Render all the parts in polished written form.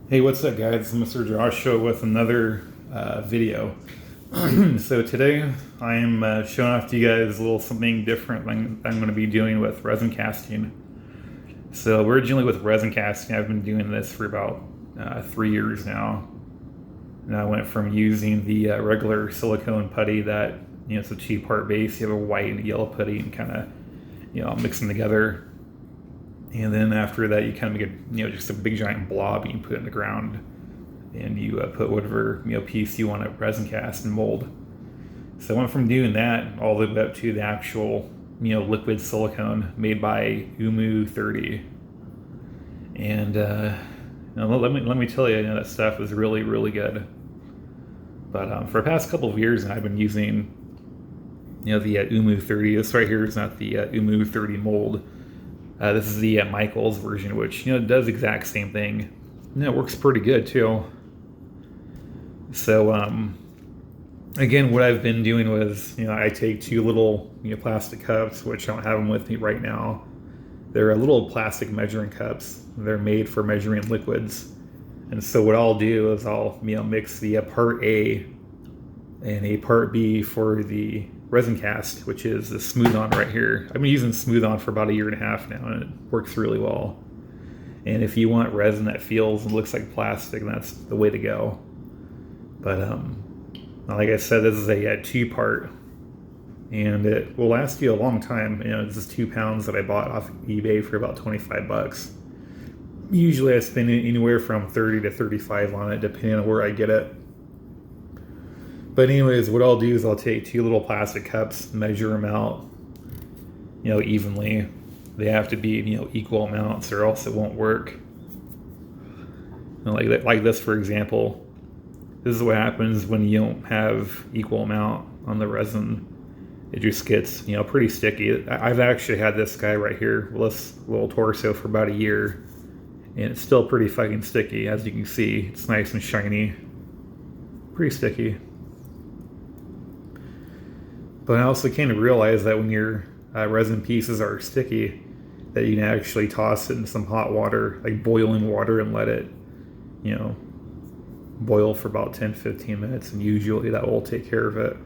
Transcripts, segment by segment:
Hey, what's up, guys? Mr. Joshua with another video. So today I am showing off to you guys a little something different I'm going to be doing with resin casting. So originally with resin casting, I've been doing this for about 3 years now. And I went from using the regular silicone putty that, it's a two-part base. You have a white and a yellow putty and kind of, mix them together. And then after that, you kind of make just a big giant blob you can put in the ground, and you put whatever piece you want to resin cast and mold. So I went from doing that all the way up to the actual liquid silicone made by Umu 30. And let me tell you, that stuff is really really good. But for the past couple of years, I've been using the Umu 30. This right here is not the Umu 30 mold. This is the Michaels version, which does the exact same thing. It works pretty good too. So again, what I've been doing was I take two little plastic cups, which I don't have them with me right now. They're little plastic measuring cups. They're made for measuring liquids. And so what I'll do is I'll mix the part A and a part B for the resin cast, which is the Smooth On right here. I've been using Smooth On for about 1.5 years now, and it works really well. And if you want resin that feels and looks like plastic, that's the way to go. But like I said, this is a two-part, and it will last you a long time. This is 2 pounds that I bought off eBay for about $25. Usually I spend anywhere from 30 to 35 on it, depending on where I get it. But anyways, what I'll do is I'll take two little plastic cups, measure them out, evenly. They have to be, equal amounts, or else it won't work. Like this, for example. This is what happens when you don't have equal amount on the resin. It just gets, pretty sticky. I've actually had this guy right here, this little torso, for about 1 year, and it's still pretty fucking sticky. As you can see, it's nice and shiny. Pretty sticky. But I also came to realize that when your resin pieces are sticky, that you can actually toss it in some hot water, like boiling water, and let it, boil for about 10-15 minutes, and usually that will take care of it.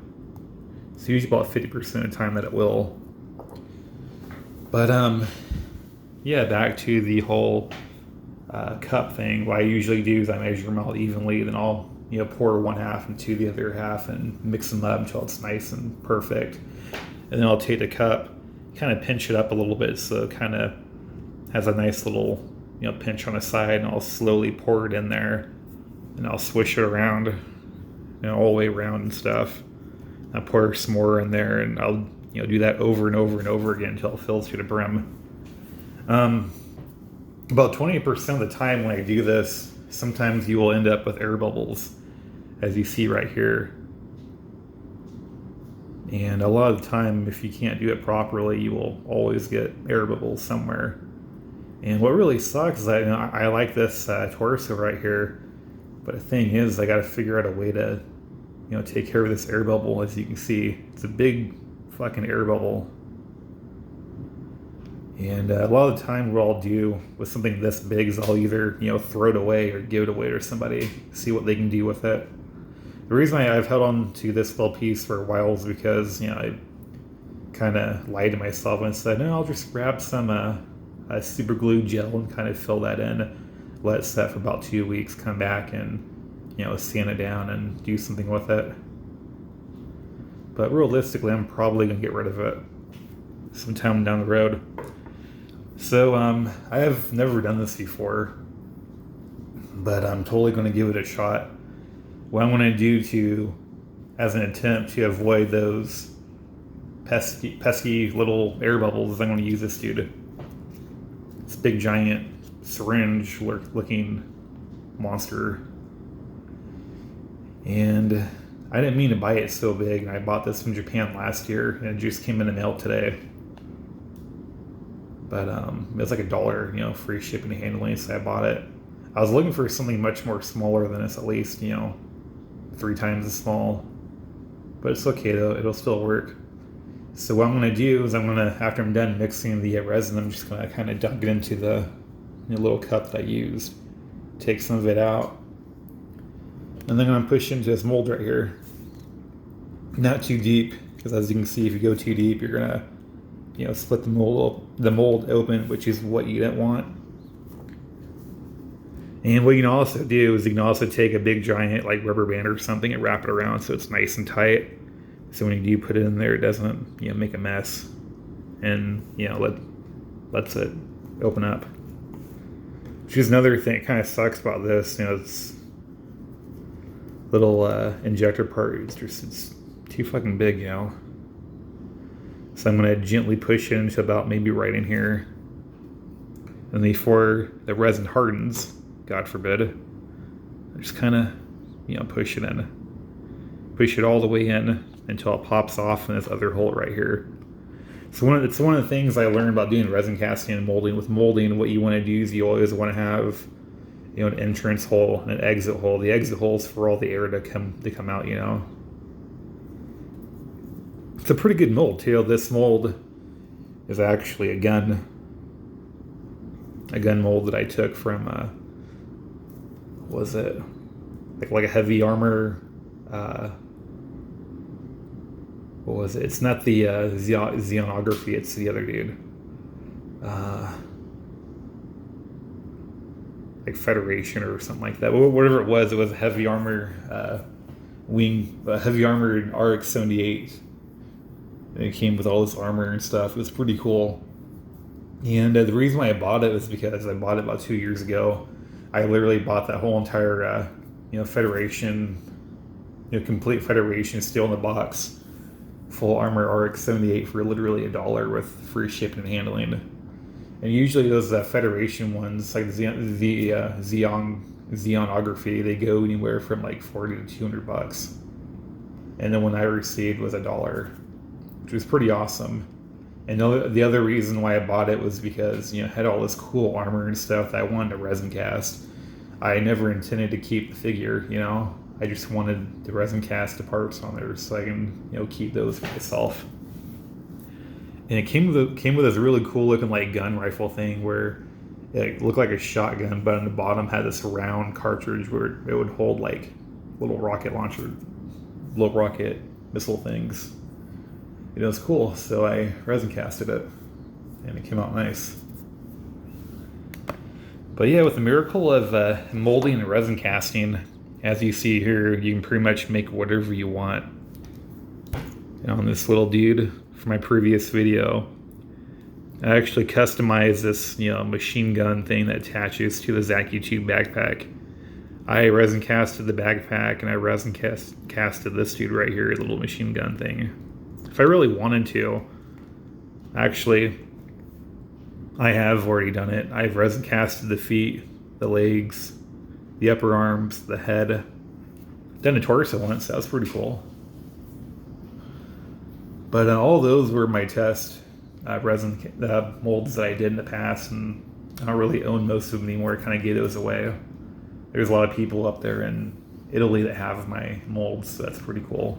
It's usually about 50% of the time that it will. But yeah, back to the whole cup thing. What I usually do is I measure them out evenly, then I'll pour one half into the other half and mix them up until it's nice and perfect. And then I'll take the cup, kind of pinch it up a little bit so it kind of has a nice little pinch on the side, and I'll slowly pour it in there, and I'll swish it around, all the way around and stuff. I'll pour some more in there, and I'll do that over and over and over again until it fills to the brim. About 20% of the time when I do this, sometimes you will end up with air bubbles, as you see right here. And a lot of the time, if you can't do it properly, you will always get air bubbles somewhere. And what really sucks is that I like this torso right here, but the thing is, I got to figure out a way to take care of this air bubble. As you can see, it's a big fucking air bubble. And a lot of the time, what I'll do with something this big is I'll either throw it away or give it away to somebody, see what they can do with it. The reason I've held on to this little piece for a while is because I kind of lied to myself and said, no, I'll just grab some super glue gel and kind of fill that in, let it set for about 2 weeks, come back and sand it down and do something with it. But realistically, I'm probably gonna get rid of it sometime down the road. So I have never done this before, but I'm totally going to give it a shot. What I'm going to do as an attempt to avoid those pesky little air bubbles is I'm going to use this dude. This big giant syringe looking monster. And I didn't mean to buy it so big. I bought this from Japan last year, and it just came in the mail today. But it was like $1, free shipping and handling, so I bought it. I was looking for something much more smaller than this, at least, 3 times as small. But it's okay though, it'll still work. So what I'm gonna do is after I'm done mixing the resin, I'm just gonna kind of dunk it into the little cup that I used take some of it out. And then I'm going to push into this mold right here. Not too deep, because as you can see, if you go too deep, you're going to, split the mold open, which is what you don't want. And what you can also do is you can also take a big giant like rubber band or something and wrap it around so it's nice and tight. So when you do put it in there, it doesn't, make a mess, and lets it open up. Which is another thing that kind of sucks about this. It's little injector part. It's too fucking big, So I'm gonna gently push it into about maybe right in here, and before the resin hardens, God forbid, I just kind of, push it in, push it all the way in until it pops off in this other hole right here. So it's one of the things I learned about doing resin casting and molding. With molding, what you want to do is you always want to have, an entrance hole and an exit hole. The exit hole is for all the air to come out. It's a pretty good mold too. This mold is actually a gun mold that I took from what was it, like a heavy armor. What was it? It's not the xenography, it's the other dude. Like Federation or something like that. Whatever it was a heavy armor heavy armored RX-78. And it came with all this armor and stuff. It was pretty cool. And the reason why I bought it was because I bought it about 2 years ago. I literally bought that whole entire, Federation, complete Federation steel in the box. Full armor RX-78 for literally $1 with free shipping and handling. And usually those Federation ones, like the xenography, they go anywhere from like $40 to $200. And then one I received was $1, which was pretty awesome. And the other reason why I bought it was because, it had all this cool armor and stuff that I wanted to resin cast. I never intended to keep the figure, I just wanted the resin cast the parts on there so I can, keep those for myself. And it came with this really cool looking like gun rifle thing where it looked like a shotgun, but on the bottom had this round cartridge where it would hold like little rocket missile things. It was cool, so I resin casted it, and it came out nice. But yeah, with the miracle of molding and resin casting, as you see here, you can pretty much make whatever you want. On this little dude from my previous video, I actually customized this, machine gun thing that attaches to the Zaki 2 backpack. I resin casted the backpack, and I resin casted this dude right here, a little machine gun thing. If I really wanted to, actually, I have already done it. I've resin casted the feet, the legs, the upper arms, the head. Done a torso once, that was pretty cool. But all those were my test resin molds that I did in the past, and I don't really own most of them anymore. I kind of gave those away. There's a lot of people up there in Italy that have my molds, so that's pretty cool.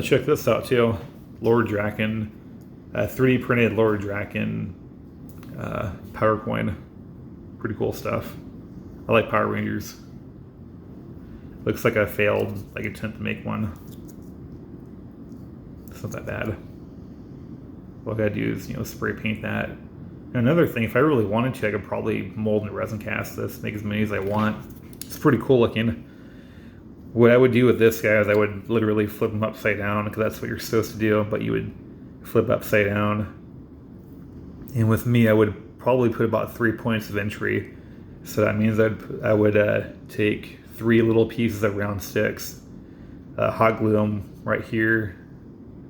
Check this out too. Lord Draken, 3D printed Lord Draken power coin. Pretty cool stuff. I like Power Rangers. Looks like I failed attempt to make one. It's not that bad. All I gotta do is spray paint that. And another thing, if I really wanted to, I could probably mold and resin cast this, make as many as I want. It's pretty cool looking. What I would do with this guy is I would literally flip him upside down, because that's what you're supposed to do, but you would flip upside down. And with me, I would probably put about 3 points of entry. So that means I would take 3 little pieces of round sticks, hot glue them right here,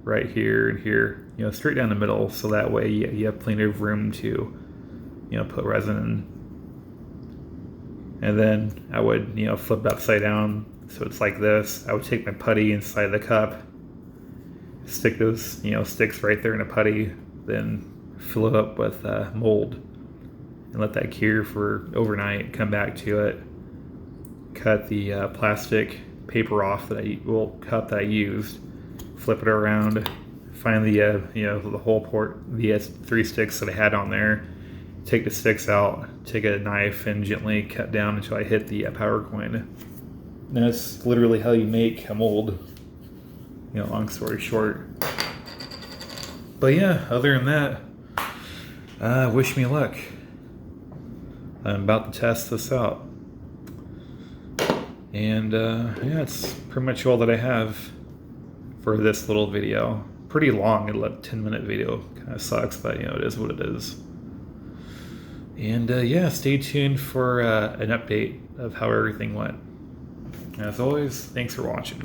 and here, straight down the middle, so that way you have plenty of room to, put resin in. And then I would, flip it upside down, so it's like this. I would take my putty inside the cup, stick those, sticks right there in a putty, then fill it up with mold, and let that cure for overnight. Come back to it, cut the plastic paper off cup that I used, flip it around, find the the whole port, the 3 sticks that I had on there, take the sticks out, take a knife, and gently cut down until I hit the power coin. And that's literally how you make a mold. You know, long story short. But yeah, other than that, wish me luck. I'm about to test this out. And yeah, it's pretty much all that I have for this little video. Pretty long, a 10-minute video. Kind of sucks, but you know, it is what it is. And yeah, stay tuned for an update of how everything went. As always, thanks for watching.